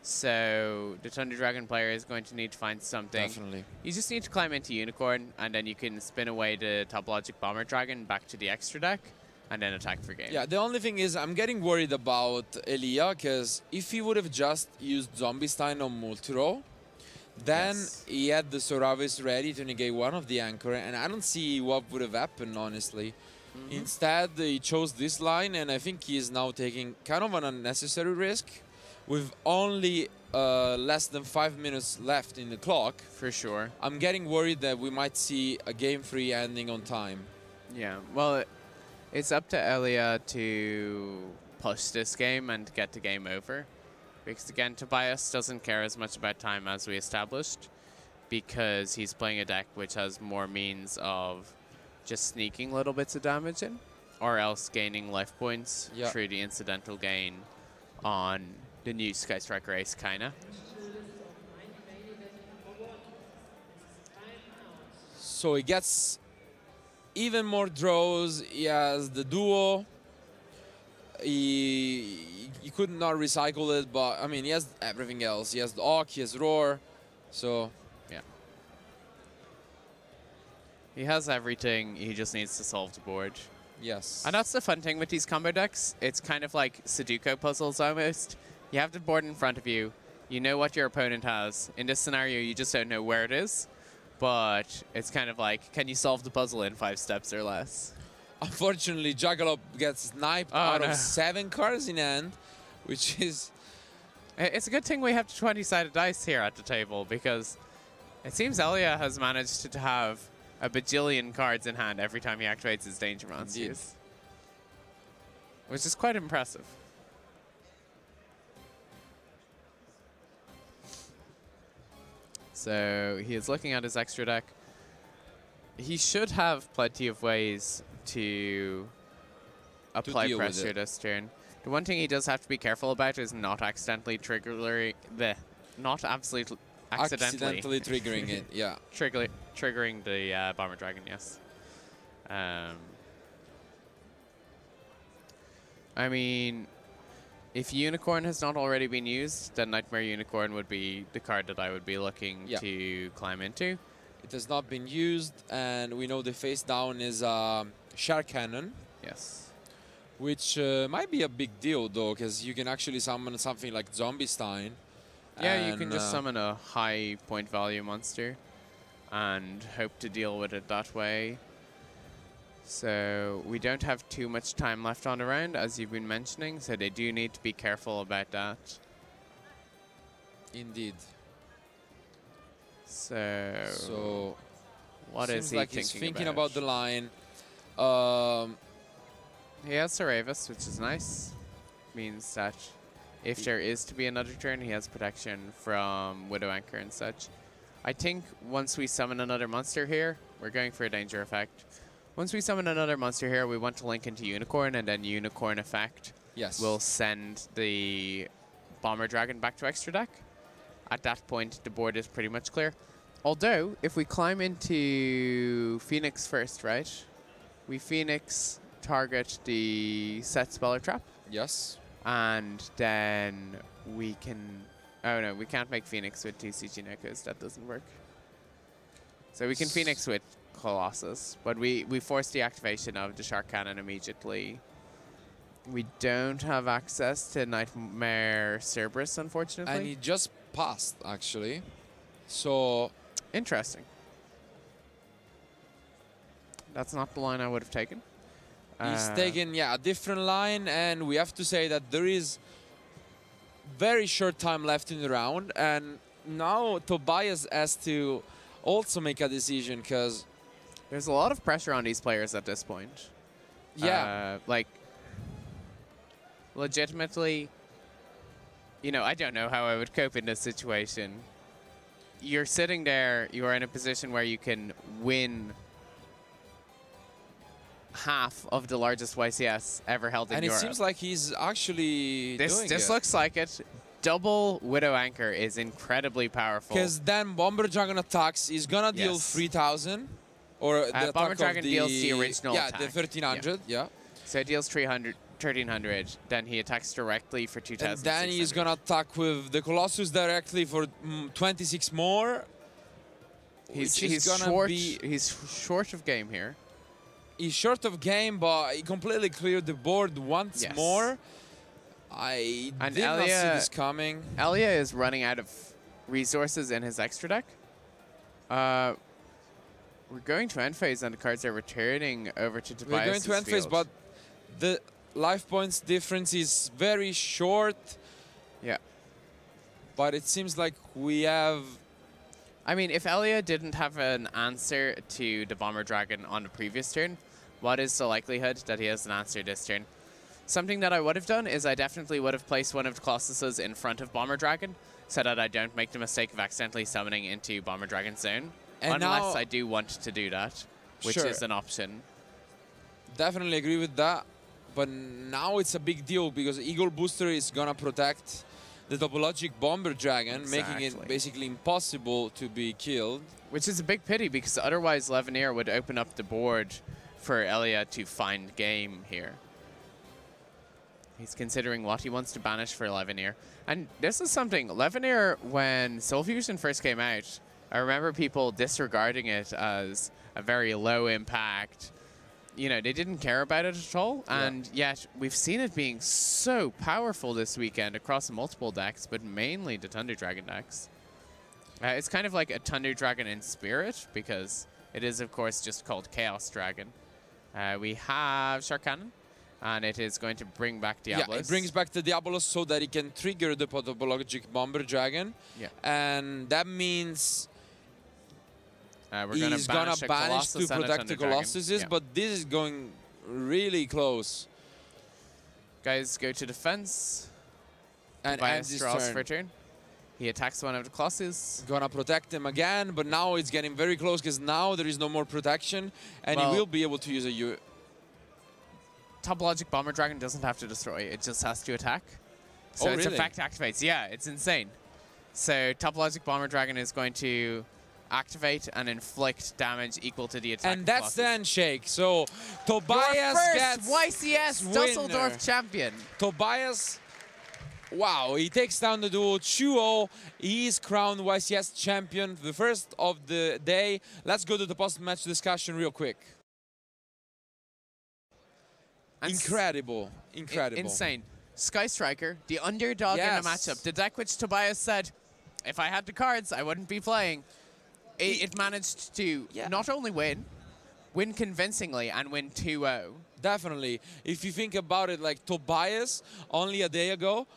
So the Thunder Dragon player is going to need to find something. Definitely. You just need to climb into Unicorn, and then you can spin away the Top Logic Bomber Dragon back to the extra deck, and then attack for game. Yeah, the only thing is I'm getting worried about Elia, because if he would have just used Zombie Stein on Multiro, then he had the Soravis ready to negate one of the anchor, and I don't see what would have happened, honestly. Instead, he chose this line, and I think he is now taking kind of an unnecessary risk. With only less than 5 minutes left in the clock, for sure, I'm getting worried that we might see a game-free ending on time. Yeah, well, it's up to Elia to push this game and get the game over. Because again, Tobias doesn't care as much about time as we established, because he's playing a deck which has more means of just sneaking little bits of damage in, or else gaining life points through the incidental gain on the new Sky Striker Ace, kinda. So he gets even more draws. He has the duo. He could not recycle it, but I mean, he has everything else. He has the Hawk, he has Roar, so yeah. He has everything, he just needs to solve the board. Yes. And that's the fun thing with these combo decks. It's kind of like Sudoku puzzles almost. You have the board in front of you. You know what your opponent has. In this scenario, you just don't know where it is. But it's kind of like, can you solve the puzzle in 5 steps or less? Unfortunately, Jackalope gets sniped out of 7 cards in hand, which is... It's a good thing we have the 20-sided dice here at the table, because it seems Elia has managed to have a bajillion cards in hand every time he activates his Danger Monsters. Which is quite impressive. So he is looking at his extra deck. He should have plenty of ways to apply pressure this turn. The one thing he does have to be careful about is not accidentally triggering accidentally triggering it. Yeah, triggering the Bomber Dragon. Yes. I mean, if Unicorn has not already been used, then Nightmare Unicorn would be the card that I would be looking to climb into. It has not been used, and we know the face down is Shark Cannon. Yes. Which might be a big deal, though, because you can actually summon something like Zombie Stein. Yeah, you can just summon a high point value monster and hope to deal with it that way. So we don't have too much time left on the round, as you've been mentioning, so they do need to be careful about that. Indeed. So what is he like thinking he's thinking about the line. He has Cerebus, which is nice. Means that if there is to be another turn, he has protection from Widow Anchor and such. I think once we summon another monster here, we're going for a danger effect. Once we summon another monster here, we want to link into Unicorn, and then Unicorn effect will send the Bomber Dragon back to extra deck. At that point, the board is pretty much clear. Although, if we climb into Phoenix first, right? We Phoenix target the set Speller Trap. Yes. And then we can... Oh no, we can't make Phoenix with 2 CG Nekos. That doesn't work. So we can Phoenix with Colossus, but we force the activation of the Shark Cannon immediately. We don't have access to Nightmare Cerberus, unfortunately. And he just passed, actually. So... Interesting. That's not the line I would have taken. He's taken, a different line, and we have to say that there is very short time left in the round, and now Tobias has to also make a decision, because... There's a lot of pressure on these players at this point. Yeah. Like, legitimately, you know, I don't know how I would cope in this situation. You're sitting there, you are in a position where you can win half of the largest YCS ever held in Europe. And it seems like he's actually doing it. This looks like it. Double Widow Anchor is incredibly powerful. Because then Bomber Dragon attacks, he's gonna deal 3,000. Or the Bomber Dragon deals the original attack. The 1,300, So it deals 1,300, then he attacks directly for 2,000. And then he's gonna attack with the Colossus directly for 26 more. He's short of game here. He's short of game, but he completely cleared the board once more. I did not see this coming. Elia is running out of resources in his extra deck. We're going to end phase, and the cards are returning over to Tobias. We're going to end phase, but the life points difference is very short. Yeah. But it seems like we have... I mean, if Elia didn't have an answer to the Bomber Dragon on the previous turn, what is the likelihood that he has an answer this turn? Something that I would have done is I definitely would have placed one of the Colossuses in front of Bomber Dragon so that I don't make the mistake of accidentally summoning into Bomber Dragon's zone. And unless I do want to do that, which is an option. Definitely agree with that. But now it's a big deal because Eagle Booster is going to protect the topologic Bomber Dragon, making it basically impossible to be killed. Which is a big pity because otherwise Levineer would open up the board for Elia to find game here. He's considering what he wants to banish for Levineer. And this is something, Levineer, when Soul Fusion first came out, I remember people disregarding it as a very low impact. You know, they didn't care about it at all. And yet we've seen it being so powerful this weekend across multiple decks, but mainly the Thunder Dragon decks. It's kind of like a Thunder Dragon in spirit because it is, of course, just called Chaos Dragon. We have Shark Cannon, and it is going to bring back Diabolos. Yeah, it brings back the Diabolos so that it can trigger the Topologic Bomber Dragon. Yeah. And that means... he's going to banish to protect the Colossuses, but this is going really close. Guys go to defense. And Tobias draws for a turn. He attacks one of the Colossus. Gonna protect him again, but now it's getting very close because now there is no more protection, and he will be able to use a... Topologic Bomber Dragon doesn't have to destroy, it just has to attack. So its effect activates. Yeah, it's insane. So Topologic Bomber Dragon is going to activate and inflict damage equal to the attack. And that's the handshake. So Tobias gets YCS Düsseldorf champion. Tobias, wow, he takes down the duel 2-0. He is crowned YCS champion, the first of the day. Let's go to the post-match discussion real quick. Incredible, incredible. Insane. Sky Striker, the underdog in the matchup. The deck which Tobias said, if I had the cards, I wouldn't be playing. It managed to not only win, win convincingly and win 2-0. Definitely. If you think about it, like Tobias, only a day ago,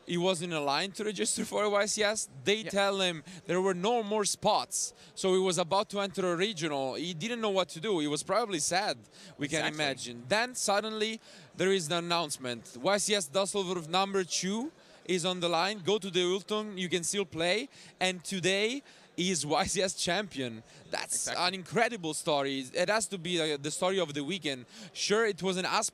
he was in a line to register for YCS. They tell him there were no more spots. So he was about to enter a regional. He didn't know what to do. He was probably sad, we can imagine. Then suddenly there is the announcement. YCS Düsseldorf number 2 is on the line. Go to the Ultung, you can still play. And today he is YCS champion. That's an incredible story. It has to be the story of the weekend. Sure, it wasn't as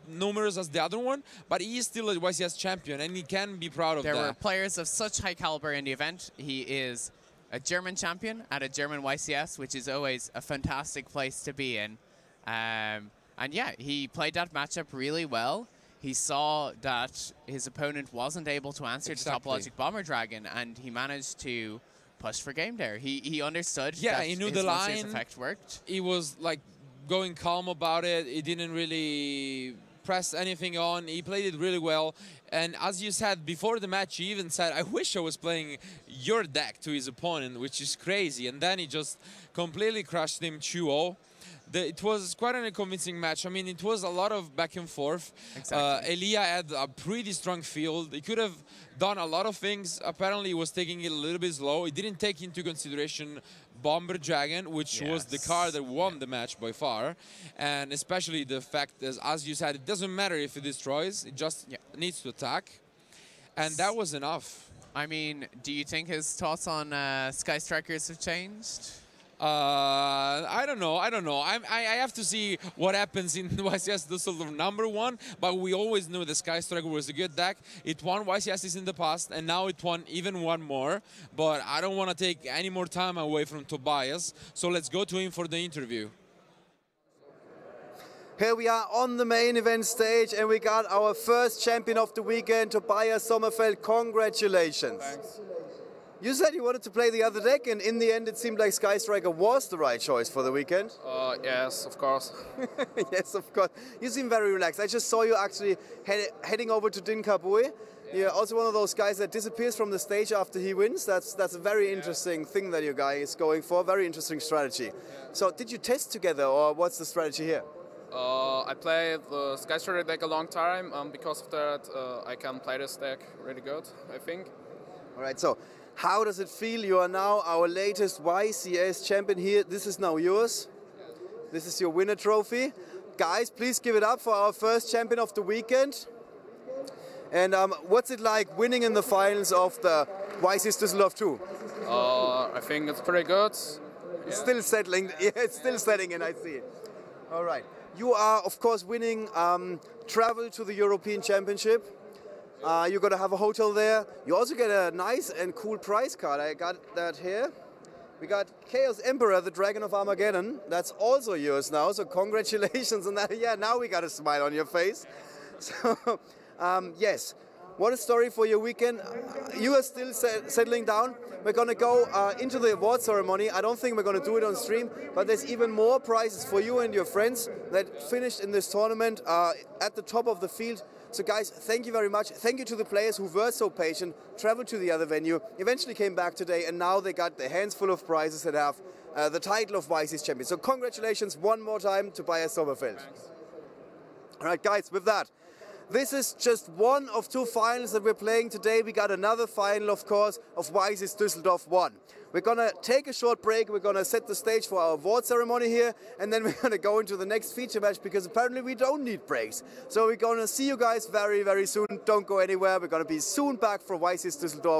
numerous as the other one, but he is still a YCS champion, and he can be proud of that. There were players of such high caliber in the event. He is a German champion at a German YCS, which is always a fantastic place to be in. And yeah, he played that matchup really well. He saw that his opponent wasn't able to answer the Top Logic Bomber Dragon, and he managed to push for game there. He understood that he knew his the Monster's line. effect worked. He was like going calm about it. He didn't really press anything on. He played it really well. And as you said before the match, he even said, I wish I was playing your deck to his opponent, which is crazy. And then he just completely crushed him 2-0. It was quite an convincing match. I mean, it was a lot of back and forth. Exactly. Elia had a pretty strong field. He could have done a lot of things. Apparently, he was taking it a little bit slow. He didn't take into consideration Bomber Dragon, which was the card that won the match by far. And especially the fact that, as you said, it doesn't matter if it destroys. It just needs to attack. And that was enough. I mean, do you think his thoughts on Sky Strikers have changed? I don't know. I have to see what happens in YCS Düsseldorf number 1, but we always knew the Sky Striker was a good deck. It won YCSs in the past, and now it won even one more. But I don't want to take any more time away from Tobias, so let's go to him for the interview. Here we are on the main event stage, and we got our first champion of the weekend, Tobias Sommerfeld. Congratulations. Thanks. You said you wanted to play the other deck, and in the end it seemed like Sky Striker was the right choice for the weekend. Yes, of course. Yes, of course. You seem very relaxed. I just saw you actually heading over to Din Kabui. You're also one of those guys that disappears from the stage after he wins. That's a very interesting thing that your guy is going for. Very interesting strategy. So did you test together, or what's the strategy here? I played the Sky Striker deck a long time. Because of that, I can play this deck really good, I think. All right, so how does it feel? You are now our latest YCS champion here. This is now yours. This is your winner trophy. Guys, please give it up for our first champion of the weekend. And what's it like winning in the finals of the YCS Düsseldorf 2? I think it's pretty good. It's still settling. Yeah, it's still setting in, I see it. All right. You are, of course, winning travel to the European Championship. You're going to have a hotel there. You also get a nice and cool prize card. I got that here. We got Chaos Emperor, the Dragon of Armageddon. That's also yours now, so congratulations on that. Yeah, now we got a smile on your face. So, yes, what a story for your weekend. You are still settling down. We're going to go into the award ceremony. I don't think we're going to do it on stream, but there's even more prizes for you and your friends that finished in this tournament at the top of the field. So guys, thank you very much. Thank you to the players who were so patient, traveled to the other venue, eventually came back today, and now they got their hands full of prizes that have the title of YCS champion. So congratulations one more time to Tobias Sommerfeld. Thanks. All right, guys, with that, this is just one of 2 finals that we're playing today. We got another final, of course, of YCS Düsseldorf 1. We're going to take a short break. We're going to set the stage for our award ceremony here, and then we're going to go into the next feature match because apparently we don't need breaks. So we're going to see you guys very, very soon. Don't go anywhere. We're going to be soon back for YCS Düsseldorf.